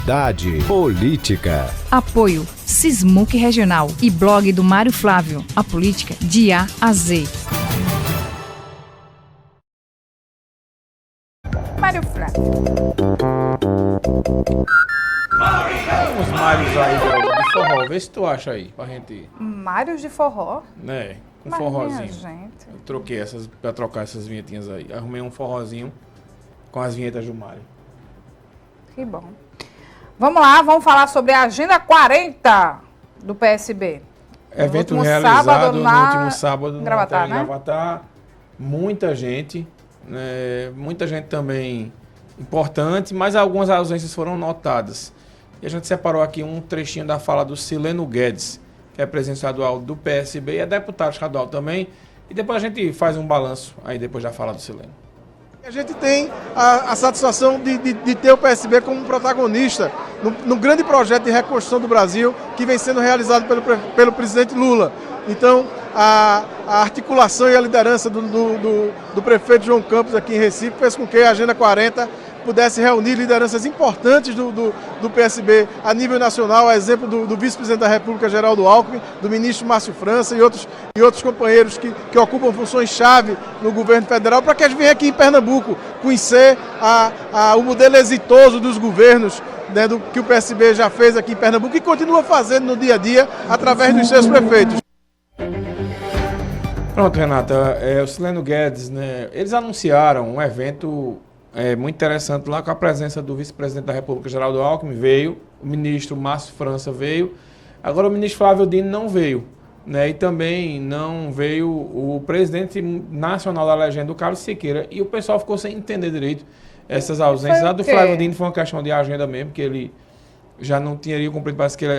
Atualidade política. Apoio Sismuc Regional e blog do Mário Flávio. A política de A a Z. Mário Flávio. Os Mários aí de forró, vê se tu acha aí, pra gente ir. Mários de forró? Né, um Mas, forrozinho. minha gente. Eu troquei pra trocar essas vinhetinhas aí. Arrumei um forrozinho com as vinhetas do Mário. Que bom. Vamos lá, vamos falar sobre a Agenda 40 do PSB. Evento último realizado sábado no na último sábado Gravatar, em né? Gravatar. Muita gente, né? Muita gente também importante, mas algumas ausências foram notadas. E a gente separou aqui um trechinho da fala do Sileno Guedes, que é presidente estadual do PSB e é deputado estadual também. E depois a gente faz um balanço aí depois da fala do Sileno. A gente tem a satisfação de ter o PSB como protagonista no grande projeto de reconstrução do Brasil que vem sendo realizado pelo presidente Lula. Então, a articulação e a liderança do prefeito João Campos aqui em Recife fez com que a Agenda 40 pudesse reunir lideranças importantes do PSB a nível nacional, a exemplo do vice-presidente da República, Geraldo Alckmin, do ministro Márcio França e outros companheiros que ocupam funções-chave no governo federal, para que eles venham aqui em Pernambuco conhecer o modelo exitoso dos governos, né, que o PSB já fez aqui em Pernambuco e continua fazendo no dia a dia através dos seus prefeitos. Pronto, Renata, o Sileno Guedes, né, eles anunciaram um evento muito interessante lá com a presença do vice-presidente da República, Geraldo Alckmin, veio, o ministro Márcio França veio, agora o ministro Flávio Dino não veio, né, e também não veio o presidente nacional da legenda, o Carlos Siqueira, e o pessoal ficou sem entender direito essas ausências. A do Flávio Dino foi uma questão de agenda mesmo, que ele já não tinha cumprido, parece que ele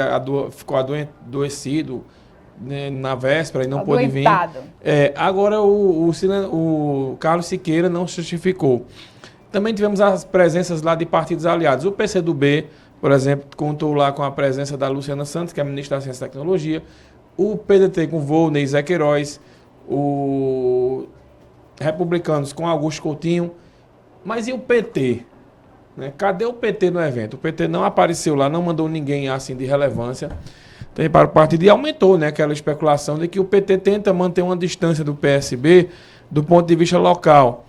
ficou adoecido, né, na véspera e não pôde vir. Agora o Carlos Siqueira não justificou. Também tivemos as presenças lá de partidos aliados. O PCdoB, por exemplo, contou lá com a presença da Luciana Santos, que é a ministra da Ciência e Tecnologia, o PDT com Volney e Zé Queiroz, o Republicanos com Augusto Coutinho. Mas e o PT? Né? Cadê o PT no evento? O PT não apareceu lá, não mandou ninguém assim de relevância. Então, para o partido, e aumentou, né, aquela especulação de que o PT tenta manter uma distância do PSB do ponto de vista local.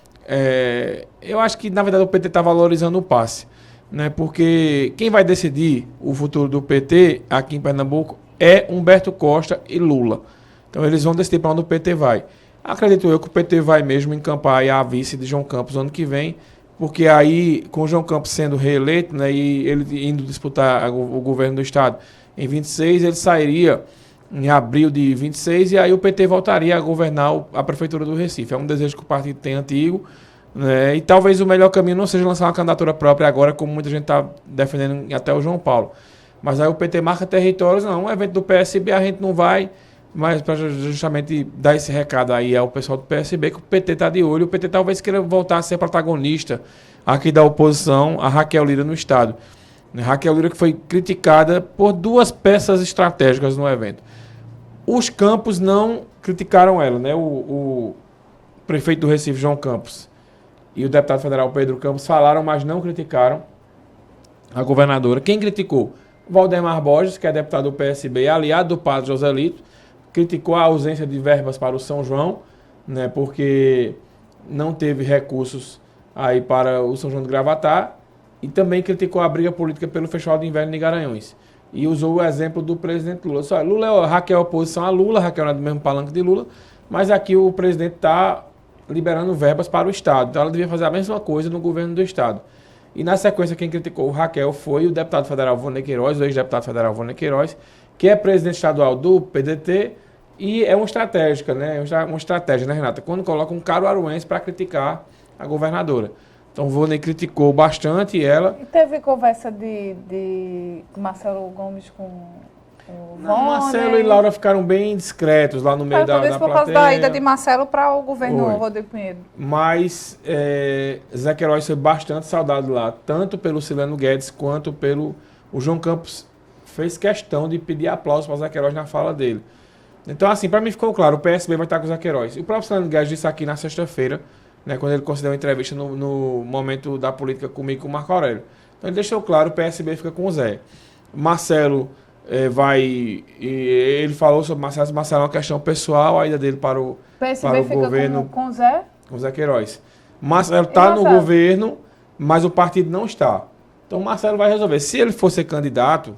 Eu acho que, na verdade, o PT está valorizando o passe, né? Porque quem vai decidir o futuro do PT aqui em Pernambuco é Humberto Costa e Lula. Então, eles vão decidir para onde o PT vai. Acredito eu que o PT vai mesmo encampar a vice de João Campos ano que vem, porque aí, com o João Campos sendo reeleito, né, e ele indo disputar o governo do Estado em 26, ele sairia em abril de 26, e aí o PT voltaria a governar a Prefeitura do Recife. É um desejo que o partido tem antigo, né? E talvez o melhor caminho não seja lançar uma candidatura própria agora, como muita gente está defendendo até o João Paulo. Mas aí o PT marca territórios, não, um evento do PSB a gente não vai, mas para justamente dar esse recado aí ao pessoal do PSB, que o PT está de olho, o PT talvez queira voltar a ser protagonista aqui da oposição, a Raquel Lira no Estado. Raquel Lira que foi criticada por duas peças estratégicas no evento. Os Campos não criticaram ela, né? O prefeito do Recife, João Campos, e o deputado federal Pedro Campos falaram, mas não criticaram a governadora. Quem criticou? Valdemar Borges, que é deputado do PSB, aliado do padre Joselito, criticou a ausência de verbas para o São João, né? Porque não teve recursos aí para o São João de Gravatar, e também criticou a briga política pelo Festival de Inverno de Garanhuns. E usou o exemplo do presidente Lula. Só, Raquel é oposição a Lula, Raquel não é do mesmo palanque de Lula, mas aqui o presidente está liberando verbas para o Estado. Então ela devia fazer a mesma coisa no governo do Estado. E na sequência, quem criticou o Raquel foi o deputado federal Volney Queiroz, o ex-deputado federal Volney Queiroz, que é presidente estadual do PDT, e é uma estratégia, né? Uma estratégia, né, Renata? Quando coloca um caruaruense para criticar a governadora. Então, o Volney criticou bastante ela. E teve conversa de Marcelo Gomes com o Volney? Marcelo e Laura ficaram bem discretos lá no meio da plateia. Por causa da ida de Marcelo para o governo Rodrigo Pinheiro. Mas Zé Queiroz foi bastante saudado lá, tanto pelo Sileno Guedes quanto pelo... O João Campos fez questão de pedir aplausos para o Zé Queiroz na fala dele. Então, assim, para mim ficou claro, o PSB vai estar com o Zé Queiroz. O próprio Sileno Guedes disse aqui na sexta-feira, né, quando ele concedeu uma entrevista no momento da política comigo e com o Marco Aurélio. Então ele deixou claro, o PSB fica com o Zé. Marcelo ele falou sobre Marcelo. Marcelo é uma questão pessoal, a ida dele para o PSB fica governo com o Zé? com o Zé Queiroz. Marcelo está no governo, mas o partido não está. Então o Marcelo vai resolver. Se ele for ser candidato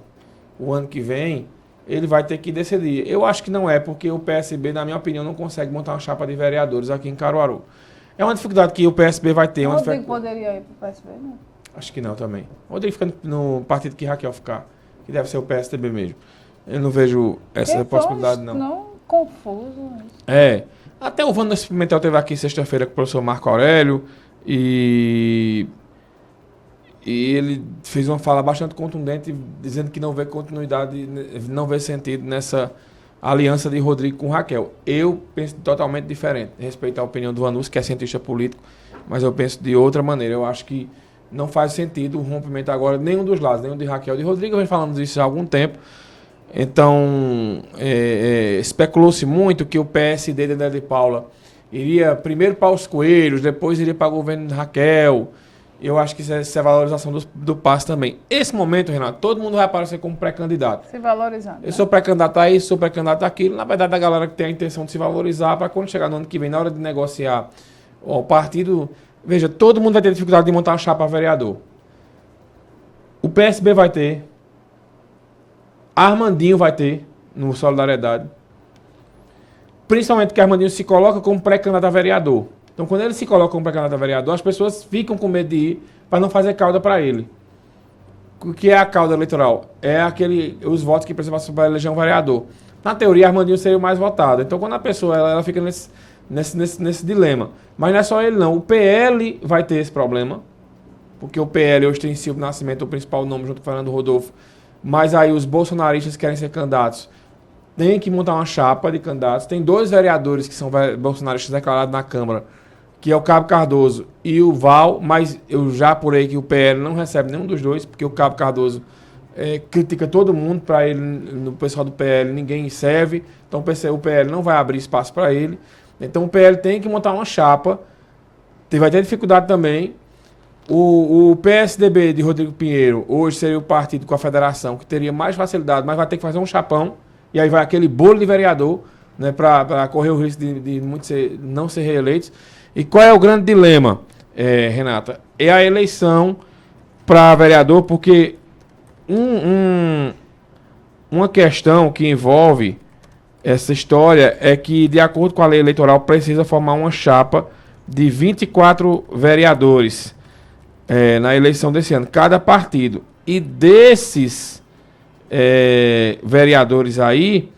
o ano que vem, ele vai ter que decidir. Eu acho que não é, porque o PSB, na minha opinião, não consegue montar uma chapa de vereadores aqui em Caruaru. É uma dificuldade que o PSB vai ter. O Rodrigo poderia ir para o PSB, não? Acho que não também. O Rodrigo fica no partido que Raquel ficar, que deve ser o PSDB mesmo. Eu não vejo essa possibilidade, não. Não, confuso. Até o Wanderson Pimentel esteve aqui sexta-feira com o professor Marco Aurélio e ele fez uma fala bastante contundente, dizendo que não vê continuidade, não vê sentido nessa aliança de Rodrigo com Raquel. Eu penso totalmente diferente. Respeito a opinião do Vanucci, que é cientista político, mas eu penso de outra maneira. Eu acho que não faz sentido o rompimento agora, nenhum dos lados, nenhum de Raquel e de Rodrigo. Eu venho falando disso há algum tempo. Então, especulou-se muito que o PSD de André de Paula iria primeiro para os Coelhos, depois iria para o governo de Raquel. Eu acho que isso é a valorização do PAS também. Esse momento, Renato, todo mundo vai aparecer como pré-candidato. Se valorizando. Eu sou pré-candidato a isso, sou pré-candidato àquilo. Na verdade, a galera que tem a intenção de se valorizar, para quando chegar no ano que vem, na hora de negociar o partido... Veja, todo mundo vai ter dificuldade de montar uma chapa a vereador. O PSB vai ter. Armandinho vai ter, no Solidariedade. Principalmente porque Armandinho se coloca como pré-candidato a vereador. Então, quando ele se coloca como pré-candidato a vereador, as pessoas ficam com medo de ir para não fazer cauda para ele. O que é a cauda eleitoral? É os votos que precisam para eleger um vereador. Na teoria, Armandinho seria o mais votado. Então, quando a pessoa ela fica nesse dilema. Mas não é só ele, não. O PL vai ter esse problema. Porque o PL hoje tem Silvio Nascimento, o principal nome, junto com o Fernando Rodolfo. Mas aí os bolsonaristas que querem ser candidatos tem que montar uma chapa de candidatos. Tem 2 vereadores que são bolsonaristas declarados na Câmara, que é o Cabo Cardoso e o Val, mas eu já apurei que o PL não recebe nenhum dos dois, porque o Cabo Cardoso critica todo mundo, para ele, no pessoal do PL, ninguém serve, então o PL não vai abrir espaço para ele. Então o PL tem que montar uma chapa, vai ter dificuldade também. O PSDB de Rodrigo Pinheiro, hoje seria o partido com a federação, que teria mais facilidade, mas vai ter que fazer um chapão, e aí vai aquele bolo de vereador, né, para correr o risco de não ser reeleitos. E qual é o grande dilema, Renata? É a eleição para vereador, porque uma questão que envolve essa história é que, de acordo com a lei eleitoral, precisa formar uma chapa de 24 vereadores na eleição desse ano, cada partido. E desses vereadores aí,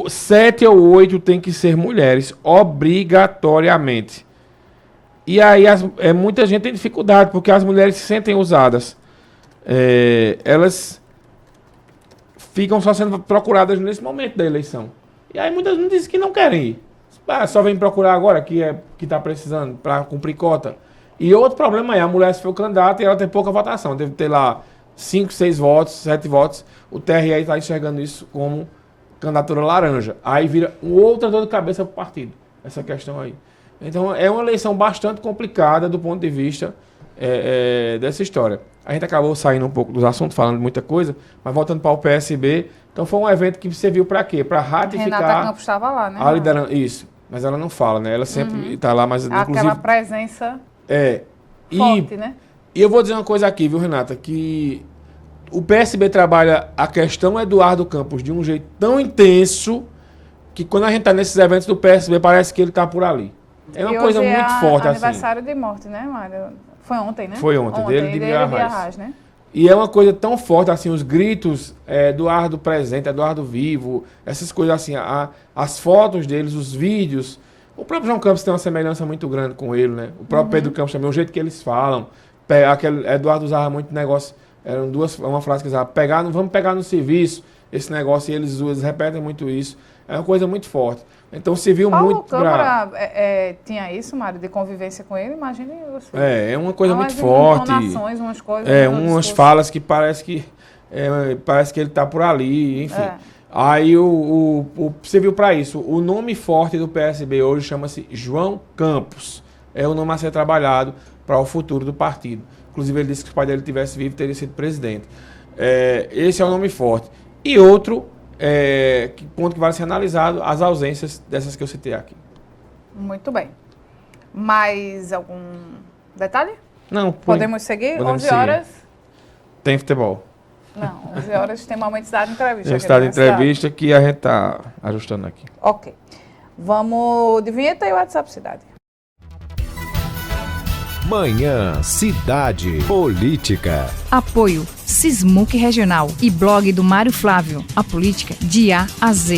7 ou 8 tem que ser mulheres, obrigatoriamente. E aí muita gente tem dificuldade, porque as mulheres se sentem usadas. Elas ficam só sendo procuradas nesse momento da eleição. E aí muitas vezes dizem que não querem ir. Só vem procurar agora, que está precisando, para cumprir cota. E outro problema é, a mulher se for candidata e ela tem pouca votação. Deve ter lá 5, 6 votos, 7 votos. O TRE está enxergando isso como candidatura laranja. Aí vira outra dor de cabeça para o partido, essa questão aí. Então é uma eleição bastante complicada do ponto de vista dessa história. A gente acabou saindo um pouco dos assuntos, falando de muita coisa, mas voltando para o PSB, então foi um evento que serviu para quê? Para ratificar... Renata Campos estava lá, né? A liderança, isso, mas ela não fala, né? Ela sempre está lá, mas aquela inclusive... presença forte, né? E eu vou dizer uma coisa aqui, viu, Renata, que o PSB trabalha a questão Eduardo Campos de um jeito tão intenso que quando a gente está nesses eventos do PSB parece que ele está por ali. É uma coisa muito forte, assim. Aniversário de morte, né, Mário? Foi ontem, né? Foi ontem dele de Biarraz, né? E é uma coisa tão forte, assim, os gritos, Eduardo presente, Eduardo vivo, essas coisas assim, as fotos deles, os vídeos. O próprio João Campos tem uma semelhança muito grande com ele, né? O próprio Pedro Campos também, o jeito que eles falam. Aquele Eduardo usava muito negócio, uma frase que usava, vamos pegar no serviço, esse negócio, e eles repetem muito isso. É uma coisa muito forte. Então se viu muito... Câmara tinha isso, Mário, de convivência com ele? Imagine você. É uma coisa muito forte. Umas coisas... umas falas que parece que ele está por ali, enfim. Aí você viu para isso. O nome forte do PSB hoje chama-se João Campos. É o nome a ser trabalhado para o futuro do partido. Inclusive, ele disse que se o pai dele tivesse vivo, teria sido presidente. Esse é um nome forte. E outro, ponto que vale ser analisado, as ausências dessas que eu citei aqui. Muito bem. Mais algum detalhe? Não. Podemos seguir? Podemos 11 horas? Tem futebol. Não, 11 horas tem momento de cidade entrevista. Tem estado de entrevista que a gente está ajustando aqui. Ok. Vamos de vinheta e WhatsApp Cidade. Manhã Cidade Política. Apoio Sismuc Regional e blog do Mário Flávio. A política de A a Z.